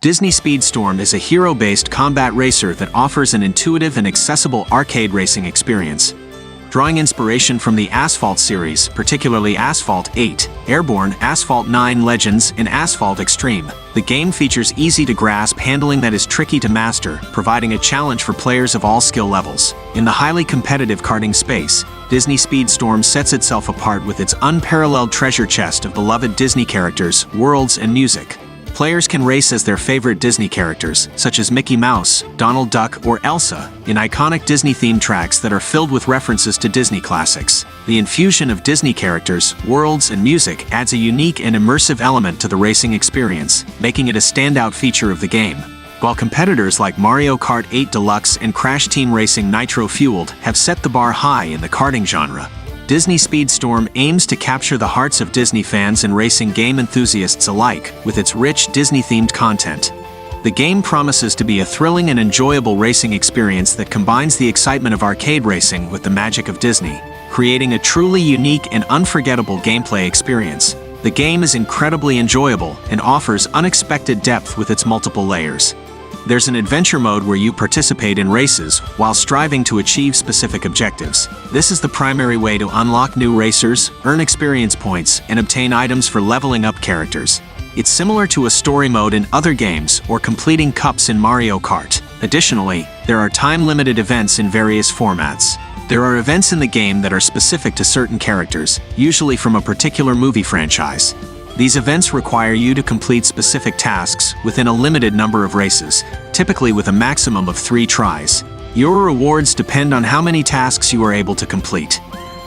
Disney Speedstorm is a hero-based combat racer that offers an intuitive and accessible arcade racing experience. Drawing inspiration from the Asphalt series, particularly Asphalt 8, Airborne, Asphalt 9 Legends, and Asphalt Extreme, the game features easy-to-grasp handling that is tricky to master, providing a challenge for players of all skill levels. In the highly competitive karting space, Disney Speedstorm sets itself apart with its unparalleled treasure chest of beloved Disney characters, worlds, and music. Players can race as their favorite Disney characters, such as Mickey Mouse, Donald Duck, or Elsa, in iconic Disney-themed tracks that are filled with references to Disney classics. The infusion of Disney characters, worlds, and music adds a unique and immersive element to the racing experience, making it a standout feature of the game. While competitors like Mario Kart 8 Deluxe and Crash Team Racing Nitro Fueled have set the bar high in the karting genre, Disney Speedstorm aims to capture the hearts of Disney fans and racing game enthusiasts alike with its rich Disney-themed content. The game promises to be a thrilling and enjoyable racing experience that combines the excitement of arcade racing with the magic of Disney, creating a truly unique and unforgettable gameplay experience. The game is incredibly enjoyable and offers unexpected depth with its multiple layers. There's an adventure mode where you participate in races while striving to achieve specific objectives. This is the primary way to unlock new racers, earn experience points, and obtain items for leveling up characters. It's similar to a story mode in other games or completing cups in Mario Kart. Additionally, there are time-limited events in various formats. There are events in the game that are specific to certain characters, usually from a particular movie franchise. These events require you to complete specific tasks within a limited number of races, typically with a maximum of 3 tries. Your rewards depend on how many tasks you are able to complete.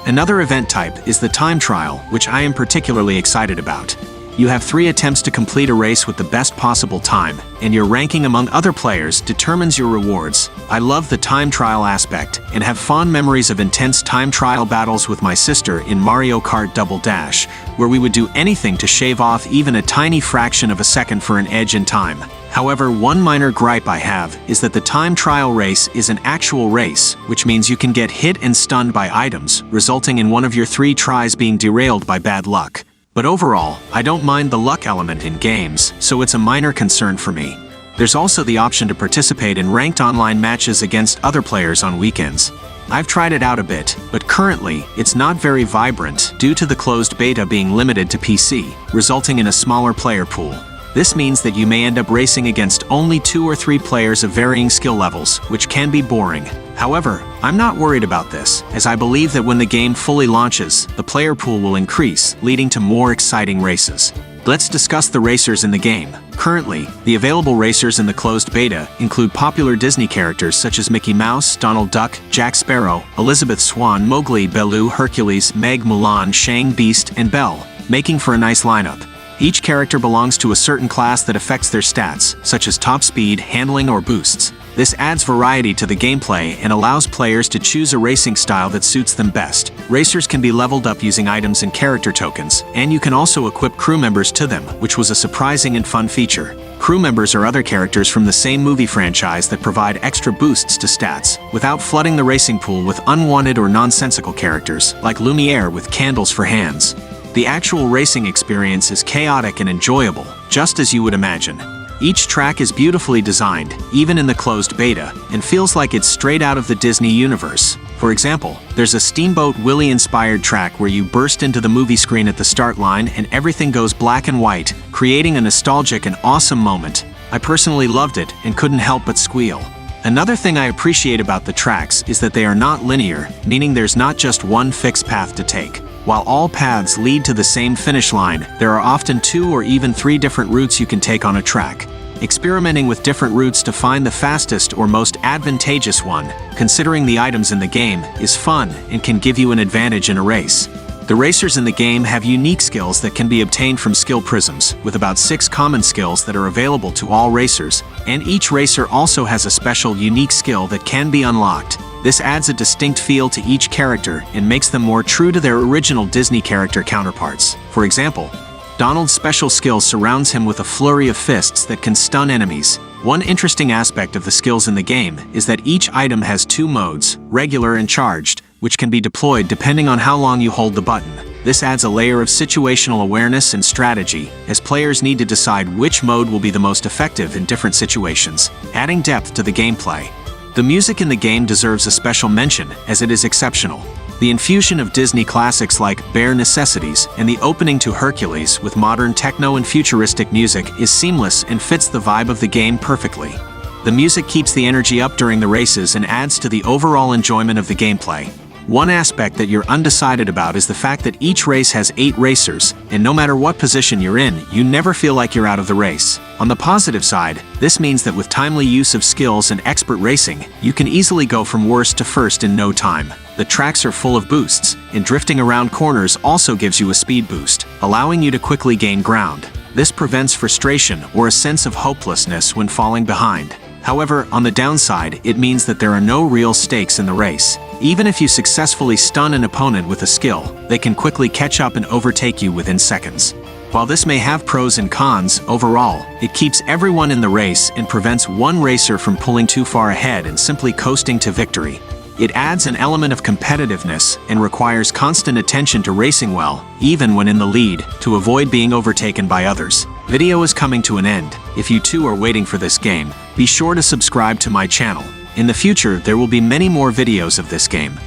Another event type is the time trial, which I am particularly excited about. You have 3 attempts to complete a race with the best possible time, and your ranking among other players determines your rewards. I love the time trial aspect, and have fond memories of intense time trial battles with my sister in Mario Kart Double Dash, where we would do anything to shave off even a tiny fraction of a second for an edge in time. However, one minor gripe I have is that the time trial race is an actual race, which means you can get hit and stunned by items, resulting in one of your 3 tries being derailed by bad luck. But overall, I don't mind the luck element in games, so it's a minor concern for me. There's also the option to participate in ranked online matches against other players on weekends. I've tried it out a bit, but currently, it's not very vibrant due to the closed beta being limited to PC, resulting in a smaller player pool. This means that you may end up racing against only 2 or 3 players of varying skill levels, which can be boring. However, I'm not worried about this, as I believe that when the game fully launches, the player pool will increase, leading to more exciting races. Let's discuss the racers in the game. Currently, the available racers in the closed beta include popular Disney characters such as Mickey Mouse, Donald Duck, Jack Sparrow, Elizabeth Swan, Mowgli, Baloo, Hercules, Meg, Mulan, Shang, Beast, and Belle, making for a nice lineup. Each character belongs to a certain class that affects their stats, such as top speed, handling, or boosts. This adds variety to the gameplay and allows players to choose a racing style that suits them best. Racers can be leveled up using items and character tokens, and you can also equip crew members to them, which was a surprising and fun feature. Crew members are other characters from the same movie franchise that provide extra boosts to stats, without flooding the racing pool with unwanted or nonsensical characters, like Lumiere with candles for hands. The actual racing experience is chaotic and enjoyable, just as you would imagine. Each track is beautifully designed, even in the closed beta, and feels like it's straight out of the Disney universe. For example, there's a Steamboat Willie-inspired track where you burst into the movie screen at the start line and everything goes black and white, creating a nostalgic and awesome moment. I personally loved it and couldn't help but squeal. Another thing I appreciate about the tracks is that they are not linear, meaning there's not just one fixed path to take. While all paths lead to the same finish line, there are often 2 or even 3 different routes you can take on a track. Experimenting with different routes to find the fastest or most advantageous one, considering the items in the game, is fun and can give you an advantage in a race. The racers in the game have unique skills that can be obtained from skill prisms, with about 6 common skills that are available to all racers, and each racer also has a special unique skill that can be unlocked. This adds a distinct feel to each character and makes them more true to their original Disney character counterparts. For example, Donald's special skill surrounds him with a flurry of fists that can stun enemies. One interesting aspect of the skills in the game is that each item has 2 modes, regular and charged, which can be deployed depending on how long you hold the button. This adds a layer of situational awareness and strategy, as players need to decide which mode will be the most effective in different situations, adding depth to the gameplay. The music in the game deserves a special mention, as it is exceptional. The infusion of Disney classics like Bare Necessities and the opening to Hercules with modern techno and futuristic music is seamless and fits the vibe of the game perfectly. The music keeps the energy up during the races and adds to the overall enjoyment of the gameplay. One aspect that you're undecided about is the fact that each race has 8 racers, and no matter what position you're in, you never feel like you're out of the race. On the positive side, this means that with timely use of skills and expert racing, you can easily go from worst to first in no time. The tracks are full of boosts, and drifting around corners also gives you a speed boost, allowing you to quickly gain ground. This prevents frustration or a sense of hopelessness when falling behind. However, on the downside, it means that there are no real stakes in the race. Even if you successfully stun an opponent with a skill, they can quickly catch up and overtake you within seconds. While this may have pros and cons, overall, it keeps everyone in the race and prevents one racer from pulling too far ahead and simply coasting to victory. It adds an element of competitiveness and requires constant attention to racing well, even when in the lead, to avoid being overtaken by others. Video is coming to an end. If you too are waiting for this game, be sure to subscribe to my channel. In the future, there will be many more videos of this game.